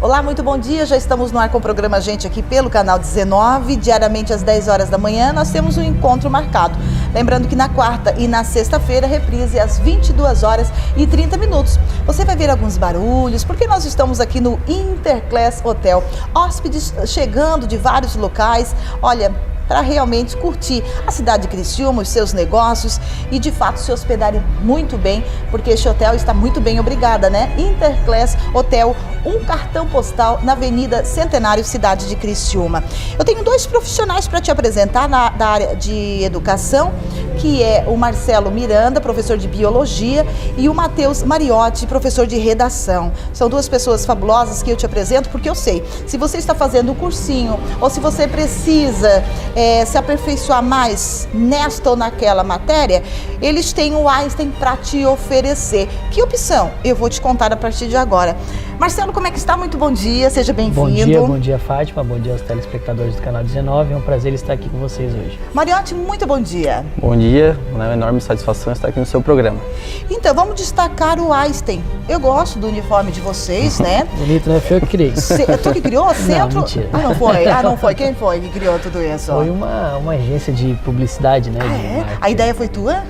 Olá, muito bom dia. Já estamos no ar com o programa Gente aqui pelo canal 19. Diariamente às 10 horas da manhã nós temos um encontro marcado. Lembrando que na quarta e na sexta-feira, reprise às 22 horas e 30 minutos. Você vai ver alguns barulhos, porque nós estamos aqui no Interclass Hotel. Hóspedes chegando de vários locais. Olha, para realmente curtir a cidade de Criciúma, os seus negócios e de fato se hospedarem muito bem, porque este hotel está muito bem, obrigada, né? Interclass Hotel, um cartão postal na Avenida Centenário, cidade de Criciúma. Eu tenho dois profissionais para te apresentar da área de educação, que é o Marcelo Miranda, professor de biologia, e o Matheus Mariotti, professor de redação. São duas pessoas fabulosas que eu te apresento, porque eu sei, se você está fazendo um cursinho ou se você precisa se aperfeiçoar mais nesta ou naquela matéria, eles têm o Einstein para te oferecer. Que opção? Eu vou te contar a partir de agora. Marcelo, como é que está? Muito bom dia, seja bem-vindo. Bom dia Fátima, bom dia aos telespectadores do canal 19, é um prazer estar aqui com vocês hoje. Mariotti, muito bom dia. Bom dia, é uma enorme satisfação estar aqui no seu programa. Então, vamos destacar o Einstein. Eu gosto do uniforme de vocês, né? Bonito, né? Foi eu que criei. Tu que criou? Centro? Não, mentira. Não foi? Não foi. Quem foi que criou tudo isso? Foi uma agência de publicidade, né? A ideia foi tua?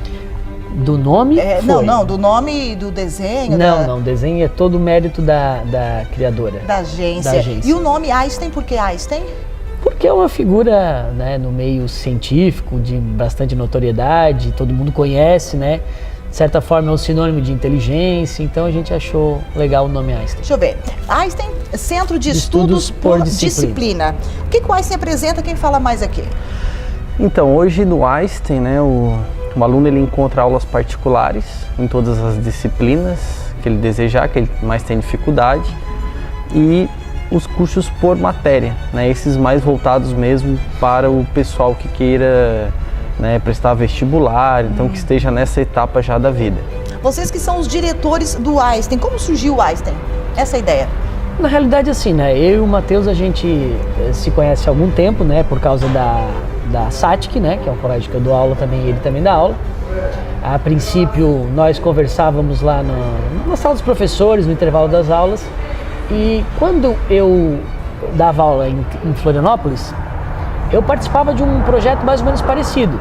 Do nome? Não, do nome e do desenho? Não, o desenho é todo o mérito da criadora. Da agência. E o nome Einstein, por que Einstein? Porque é uma figura, né, no meio científico, de bastante notoriedade, todo mundo conhece, né? De certa forma é um sinônimo de inteligência, então a gente achou legal o nome Einstein. Deixa eu ver. Einstein, Centro de Estudos por Disciplina. O que o Einstein apresenta? Quem fala mais aqui? Então, hoje no Einstein, né, o aluno ele encontra aulas particulares em todas as disciplinas que ele desejar, que ele mais tem dificuldade, e os cursos por matéria, né, esses mais voltados mesmo para o pessoal que queira, né, prestar vestibular, então que esteja nessa etapa já da vida. Vocês que são os diretores do Einstein, como surgiu o Einstein? Essa é a ideia? Na realidade, assim, né, eu e o Matheus, a gente se conhece há algum tempo, né, por causa da SATIC, né, que é um colégio que eu dou aula também, ele também dá aula. A princípio, nós conversávamos lá na sala dos professores, no intervalo das aulas, e quando eu dava aula em Florianópolis, eu participava de um projeto mais ou menos parecido.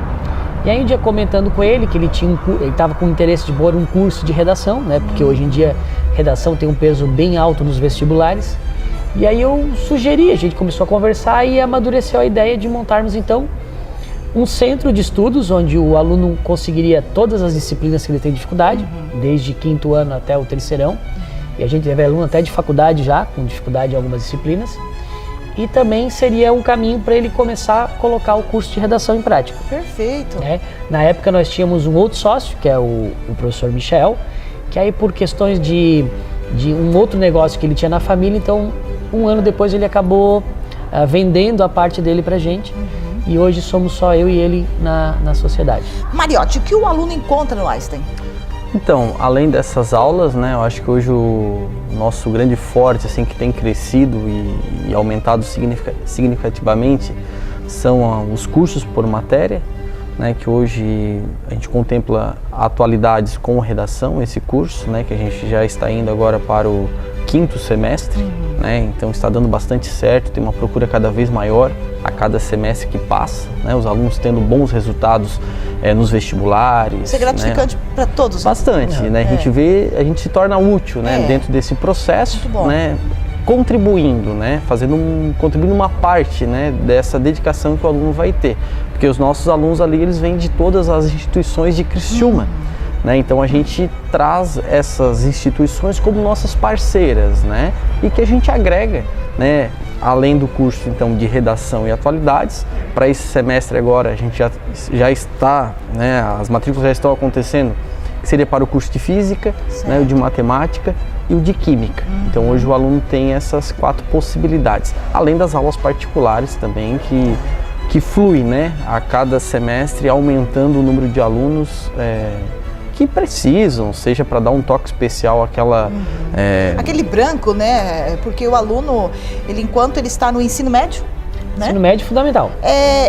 E aí um dia comentando com ele que ele estava com interesse de pôr um curso de redação, né? Porque hoje em dia redação tem um peso bem alto nos vestibulares. E aí eu sugeri, a gente começou a conversar e amadureceu a ideia de montarmos então um centro de estudos onde o aluno conseguiria todas as disciplinas que ele tem dificuldade, desde quinto ano até o terceirão. E a gente teve aluno até de faculdade já, com dificuldade em algumas disciplinas. E também seria um caminho para ele começar a colocar o curso de redação em prática. Perfeito. Né? Na época nós tínhamos um outro sócio, que é o professor Michel, que aí por questões de um outro negócio que ele tinha na família, então um ano depois ele acabou vendendo a parte dele pra gente. E hoje somos só eu e ele na sociedade. Mariotti, o que o aluno encontra no Einstein? Então, além dessas aulas, né, eu acho que hoje o nosso grande forte, assim, que tem crescido e aumentado significativamente, são os cursos por matéria, né, que hoje a gente contempla atualidades com redação, esse curso, né, que a gente já está indo agora para o 5º semestre, né, então está dando bastante certo, tem uma procura cada vez maior a cada semestre que passa, né, os alunos tendo bons resultados nos vestibulares. Isso é gratificante, né, para todos. Bastante, né? A gente se torna útil, né, dentro desse processo, né, contribuindo, né, contribuindo uma parte, né, dessa dedicação que o aluno vai ter, porque os nossos alunos ali, eles vêm de todas as instituições de Criciúma, né, então a gente traz essas instituições como nossas parceiras, né, e que a gente agrega, né, além do curso então de redação e atualidades. Para esse semestre agora a gente já está, né, as matrículas já estão acontecendo, que seria para o curso de física, né, o de matemática e o de química. Então hoje o aluno tem essas 4 possibilidades, além das aulas particulares também que flui, né, a cada semestre, aumentando o número de alunos que precisam, seja para dar um toque especial àquela... Aquele branco, né? Porque o aluno, enquanto ele está no ensino médio, né? Ensino médio fundamental.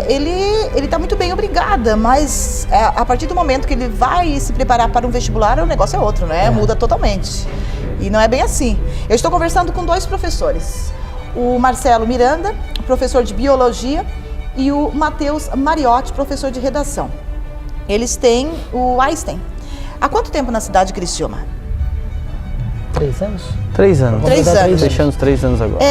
Ele está muito bem, obrigada, mas a partir do momento que ele vai se preparar para um vestibular, o negócio é outro, né? Muda totalmente. E não é bem assim. Eu estou conversando com 2 professores. O Marcelo Miranda, professor de Biologia, e o Matheus Mariotti, professor de Redação. Eles têm o Einstein. Há quanto tempo na cidade de Criciúma? 3 anos? 3 anos. 3 anos. Fechando os 3 anos agora.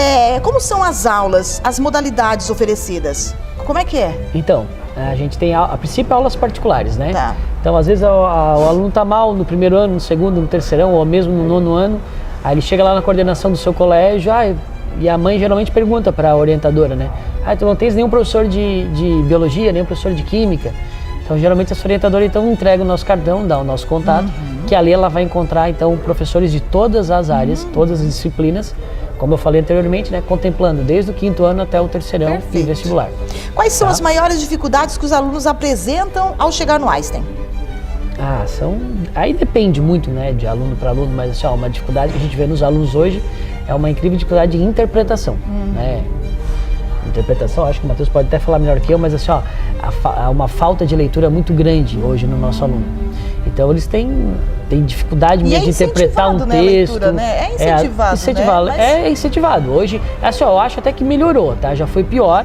Como são as aulas, as modalidades oferecidas? Como é que é? Então, a gente tem, a princípio, aulas particulares, né? Tá. Então, às vezes, o aluno está mal no primeiro ano, no segundo, no terceirão, ou mesmo no 9º ano. Aí ele chega lá na coordenação do seu colégio, e a mãe geralmente pergunta para a orientadora, né? Tu não tens nenhum professor de biologia, nenhum professor de química? Então, geralmente, essa orientadora, então, entrega o nosso cartão, dá o nosso contato, que ali ela vai encontrar, então, professores de todas as áreas, todas as disciplinas, como eu falei anteriormente, né? Contemplando desde o 5º ano até o terceirão e vestibular. Quais são as maiores dificuldades que os alunos apresentam ao chegar no Einstein? Aí depende muito, né, de aluno para aluno, mas assim, uma dificuldade que a gente vê nos alunos hoje é uma incrível dificuldade de interpretação, né? Interpretação, acho que o Matheus pode até falar melhor que eu, mas assim, há uma falta de leitura muito grande hoje no nosso aluno. Então eles têm dificuldade mesmo de interpretar um texto. Né, a leitura, né? É incentivado, né? É incentivado. Hoje, assim, eu acho até que melhorou, tá? Já foi pior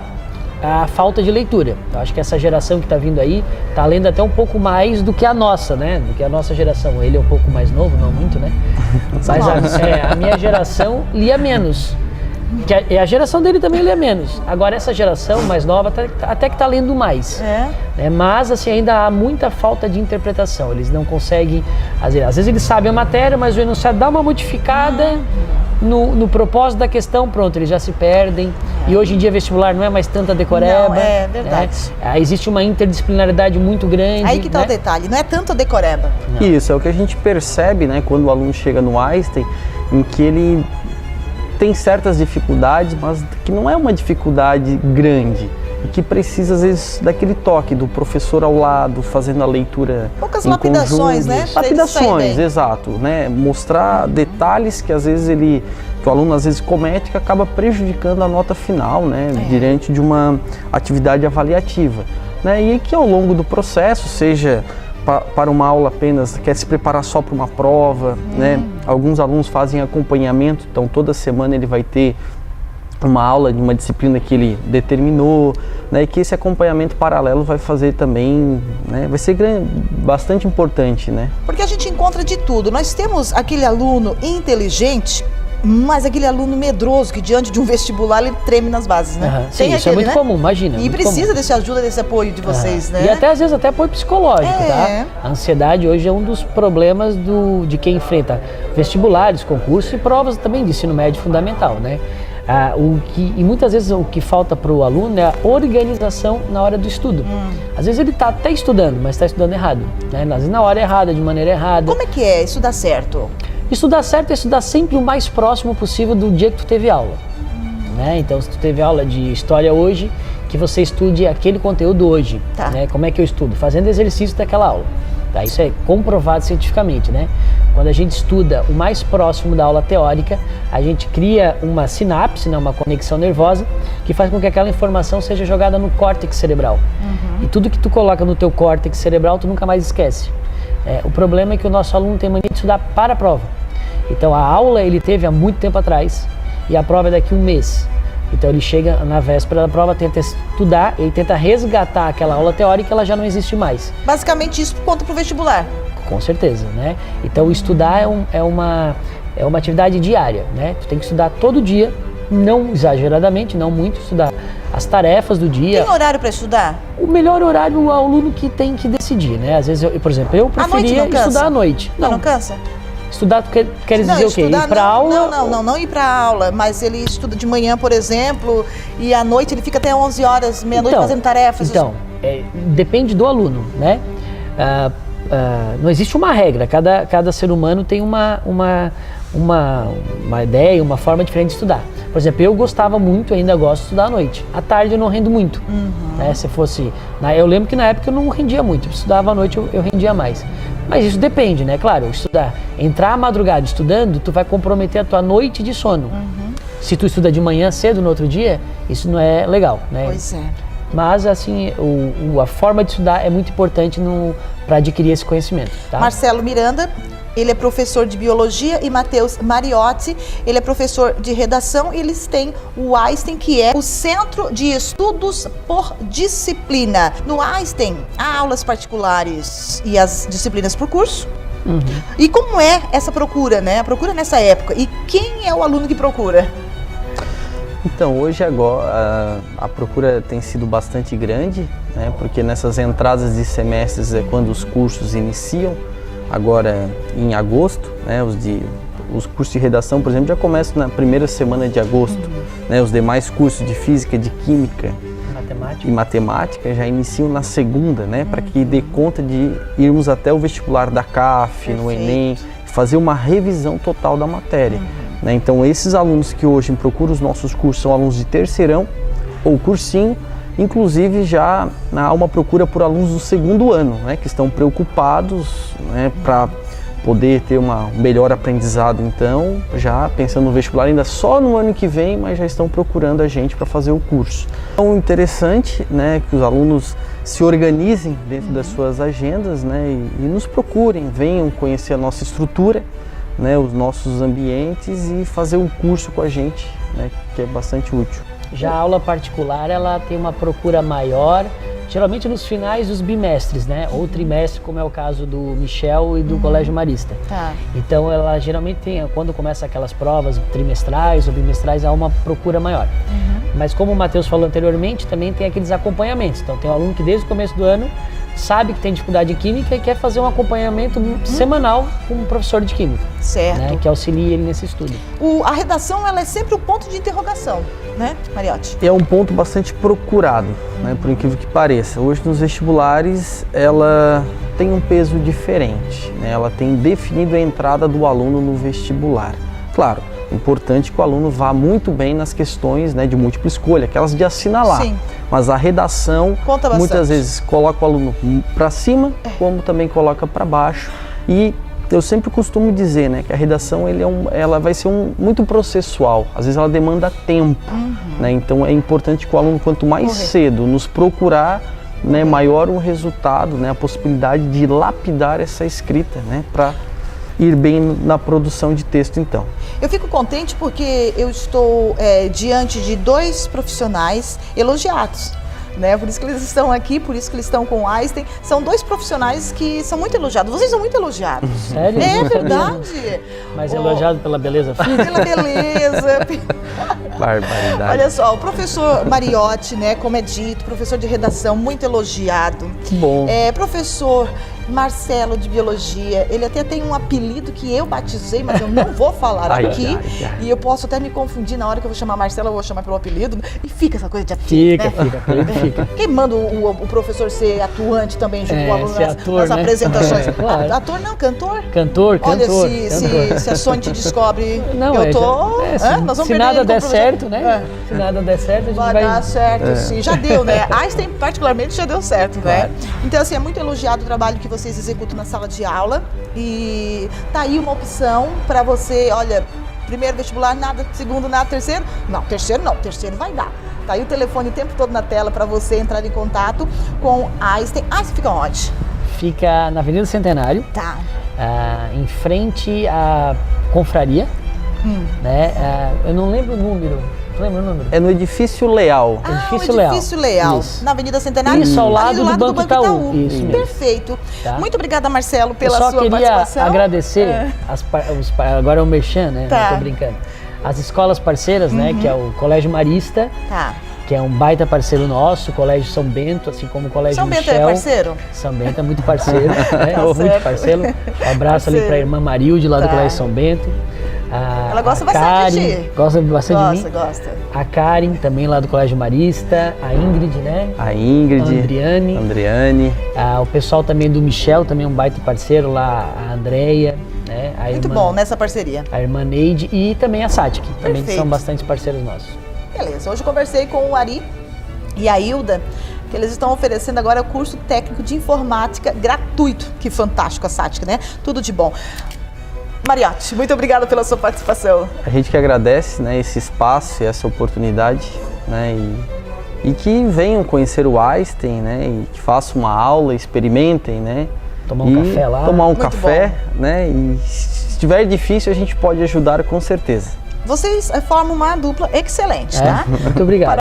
a falta de leitura. Eu acho que essa geração que está vindo aí está lendo até um pouco mais do que a nossa, né? Do que a nossa geração. Ele é um pouco mais novo, não muito, né? Mas a minha geração lia menos. A geração dele também lia menos. Agora essa geração mais nova até que está lendo mais. Mas assim, ainda há muita falta de interpretação. Eles não conseguem, às vezes eles sabem a matéria, mas o enunciado dá uma modificada no propósito da questão, pronto, eles já se perdem. E hoje em dia vestibular não é mais tanta decoreba. Não, é verdade. Existe uma interdisciplinaridade muito grande. Aí que está o detalhe, não é tanto a decoreba. Não. Isso, é o que a gente percebe, né, quando o aluno chega no Einstein, em que ele tem certas dificuldades, mas que não é uma dificuldade grande e que precisa, às vezes, daquele toque do professor ao lado, fazendo a leitura poucas lapidações, né? Lapidações, exato, né? Mostrar detalhes que, às vezes, que o aluno, às vezes, comete, que acaba prejudicando a nota final, né? Diante de uma atividade avaliativa, né? E que, ao longo do processo, seja para uma aula apenas, quer se preparar só para uma prova, né? Alguns alunos fazem acompanhamento, então toda semana ele vai ter uma aula de uma disciplina que ele determinou, né? E que esse acompanhamento paralelo vai fazer também, né? Vai ser bastante importante, né? Porque a gente encontra de tudo. Nós temos aquele aluno inteligente, mas aquele aluno medroso que diante de um vestibular ele treme nas bases, né? Sim, isso é muito comum, imagina. E precisa dessa ajuda, desse apoio de vocês, né? E até às vezes até apoio psicológico, tá? A ansiedade hoje é um dos problemas de quem enfrenta vestibulares, concursos e provas também de ensino médio fundamental, né? E muitas vezes o que falta para o aluno é a organização na hora do estudo. Às vezes ele está até estudando, mas está estudando errado, né? Às vezes na hora errada, de maneira errada. Como é que é estudar certo? Estudar certo é estudar sempre o mais próximo possível do dia que tu teve aula, né? Então, se tu teve aula de história hoje, que você estude aquele conteúdo hoje, né? Como é que eu estudo? Fazendo exercício daquela aula, tá? Isso é comprovado cientificamente, né? Quando a gente estuda o mais próximo da aula teórica, a gente cria uma sinapse, né? Uma conexão nervosa, que faz com que aquela informação seja jogada no córtex cerebral. E tudo que tu coloca no teu córtex cerebral, tu nunca mais esquece. O problema é que o nosso aluno tem mania de estudar para a prova. Então a aula ele teve há muito tempo atrás e a prova é daqui a um mês. Então ele chega na véspera da prova, tenta estudar, ele tenta resgatar aquela aula teórica e ela já não existe mais. Basicamente isso conta para o vestibular. Com certeza, né? Então estudar é uma atividade diária, né? Tu tem que estudar todo dia, não exageradamente, não muito, estudar as tarefas do dia. Tem horário para estudar? O melhor horário é o aluno que tem que decidir, né? Às vezes, por exemplo, eu preferia estudar à noite. Não cansa? Estudar, quer dizer o quê? Ir para aula? Não ir para aula, mas ele estuda de manhã, por exemplo, e à noite ele fica até 11 horas, meia-noite fazendo tarefas. Então, depende do aluno, né? Não existe uma regra, cada ser humano tem uma ideia, uma forma diferente de estudar. Por exemplo, eu gostava muito, ainda gosto de estudar à noite. À tarde eu não rendo muito. Né? Se fosse, eu lembro que na época eu não rendia muito, eu estudava à noite, eu rendia mais. Mas isso depende, né? Claro, entrar à madrugada estudando, tu vai comprometer a tua noite de sono. Se tu estuda de manhã cedo no outro dia, isso não é legal, né? Pois é. Mas, assim, a forma de estudar é muito importante para adquirir esse conhecimento, tá? Marcelo Miranda, ele é professor de biologia, e Matheus Mariotti, ele é professor de redação, e eles têm o Einstein, que é o Centro de Estudos por Disciplina. No Einstein, há aulas particulares e as disciplinas por curso. E como é essa procura, né? A procura nessa época, e quem é o aluno que procura? Então, hoje agora a procura tem sido bastante grande, né? Porque nessas entradas de semestres é quando os cursos iniciam. Agora em agosto, né, os cursos de redação, por exemplo, já começam na primeira semana de agosto. Né, os demais cursos de física, de química e matemática já iniciam na segunda, né, para que dê conta de irmos até o vestibular da CAF, no Enem, fazer uma revisão total da matéria. Né, então esses alunos que hoje procuram os nossos cursos são alunos de terceirão ou cursinho. Inclusive já há uma procura por alunos do segundo ano, né, que estão preocupados, né, para poder ter um melhor aprendizado, então já pensando no vestibular ainda só no ano que vem, mas já estão procurando a gente para fazer o curso. Então interessante, né, que os alunos se organizem dentro das suas agendas, né, e nos procurem, venham conhecer a nossa estrutura, né, os nossos ambientes e fazer um curso com a gente, né, que é bastante útil. Já a aula particular, ela tem uma procura maior, geralmente nos finais dos bimestres, né? Ou trimestre, como é o caso do Michel e do Colégio Marista. Então, ela geralmente tem, quando começa aquelas provas trimestrais ou bimestrais, há uma procura maior. Mas como o Matheus falou anteriormente, também tem aqueles acompanhamentos. Então, tem um aluno que desde o começo do ano sabe que tem dificuldade em química e quer fazer um acompanhamento semanal com um professor de química. Certo. Né, que auxilia ele nesse estudo. A redação, ela é sempre o ponto de interrogação, né, Mariotti? É um ponto bastante procurado, né, por incrível que pareça. Hoje nos vestibulares ela tem um peso diferente, né, ela tem definido a entrada do aluno no vestibular. Claro, é importante que o aluno vá muito bem nas questões, né, de múltipla escolha, aquelas de assinalar. Sim. Mas a redação muitas vezes coloca o aluno para cima, como também coloca para baixo. E eu sempre costumo dizer, né, que a redação ela vai ser muito processual, às vezes ela demanda tempo. Né, então é importante que o aluno, quanto mais cedo nos procurar, né, maior o resultado, né, a possibilidade de lapidar essa escrita, né, para ir bem na produção de texto, então. Eu fico contente porque eu estou diante de dois profissionais elogiados, né? Por isso que eles estão aqui, por isso que eles estão com o Einstein. São dois profissionais que são muito elogiados. Vocês são muito elogiados. Sério? É verdade. Mas elogiado pela beleza física? Pela beleza. Barbaridade. Olha só, o professor Mariotti, né, como é dito, professor de redação, muito elogiado. Que bom. Professor Marcelo de Biologia, ele até tem um apelido que eu batizei, mas eu não vou falar aqui. E eu posso até me confundir na hora que eu vou chamar Marcelo, eu vou chamar pelo apelido. E fica essa coisa de apelido, Fica. Quem manda o professor ser atuante também junto com o aluno ator, nas apresentações? Claro. Ator não, cantor? Cantor. Olha, se a Sônia te descobre, não, eu tô... nós vamos se nada der certo, né? Se nada der certo, a gente vai dar certo, sim. Já deu, né? Einstein, particularmente, já deu certo, né? Então, assim, é muito elogiado o trabalho que vocês executam na sala de aula. E tá aí uma opção para você, olha, primeiro vestibular, nada, segundo, nada, terceiro? Não, terceiro vai dar. Tá aí o telefone o tempo todo na tela para você entrar em contato com Einstein. Einstein fica onde? Fica na Avenida Centenário. Tá. Em frente à confraria. Né? Eu não lembro o número. Tu lembra o número? É no Edifício Leal. Edifício Leal. Isso. Na Avenida Centenário. Isso, ao lado do Banco Itaú. Isso mesmo. Perfeito. Tá. Muito obrigada, Marcelo, pela sua participação. Eu só queria agradecer, agora é o Merchan, né? Tá. Não tô brincando. As escolas parceiras, né? Que é o Colégio Marista. Tá. Que é um baita parceiro nosso, o Colégio São Bento, assim como o Colégio Michel. São Bento é parceiro? São Bento é muito parceiro, né? Muito parceiro. Um abraço ali para a irmã Marilde, lá do Colégio São Bento. Ela gosta bastante de ti. Gosta bastante de mim. Gosta. A Karen, também lá do Colégio Marista. A Ingrid, né? A Ingrid. A Andriane. O pessoal também do Michel, também um baita parceiro lá, a Andréia. Né? Muito bom nessa parceria. A irmã Neide e também a Satic, também que são bastante parceiros nossos. Beleza, hoje eu conversei com o Ari e a Hilda, que eles estão oferecendo agora o curso técnico de informática gratuito. Que fantástico a Satic, né? Tudo de bom. Mariotti, muito obrigada pela sua participação. A gente que agradece, né, esse espaço e essa oportunidade, né, e que venham conhecer o Einstein, né, e que façam uma aula, experimentem, né, tomar um café lá. Tomar um Muito café, né? E se estiver difícil, a gente pode ajudar com certeza. Vocês formam uma dupla excelente, tá? Muito obrigado.